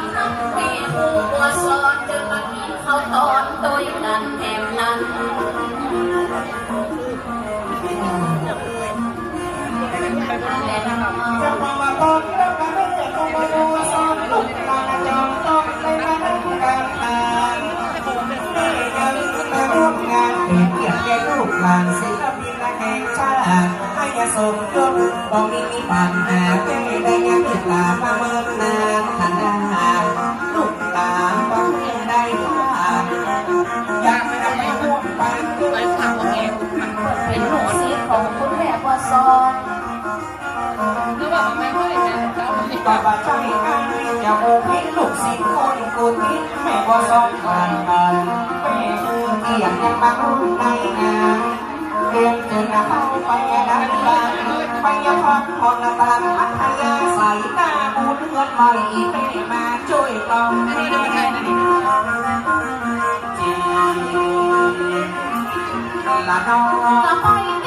ำนักที่ผู้บัวสอนเดินมากินข้าวตอนโดยกันแถมนั้นจะมามาตอนแล้วกันไม่จะต้องมาดูสอนลูกตาจอมต้องได้มานั่งกันอ่านไม่ยังมาร่วมงานเป็นเกียรติแก่ลูกหลานศิลปินแห่งชาติให้ยาสมยศต้องมีปัญหาไม่ได้ยังลูกหลานมาเมินนานทันได้ลูกหลานต้องได้ว่าอยากจะไปร่วมไปเป็นลูกศิษย์ของคุณแม่บัวสอนต่อไปใจกันจะโอพิลูกศิษย์คนกุฏิแม่บัวสอนผ่านไปแม่เกียรติยังมารุ่นในงานเรียนจนเข้าไปดังบ้านไปพักผ่อนตามพัทยาใส่หน้าบุญเงินใหม่ไม่มาช่วยกองจีละน้อง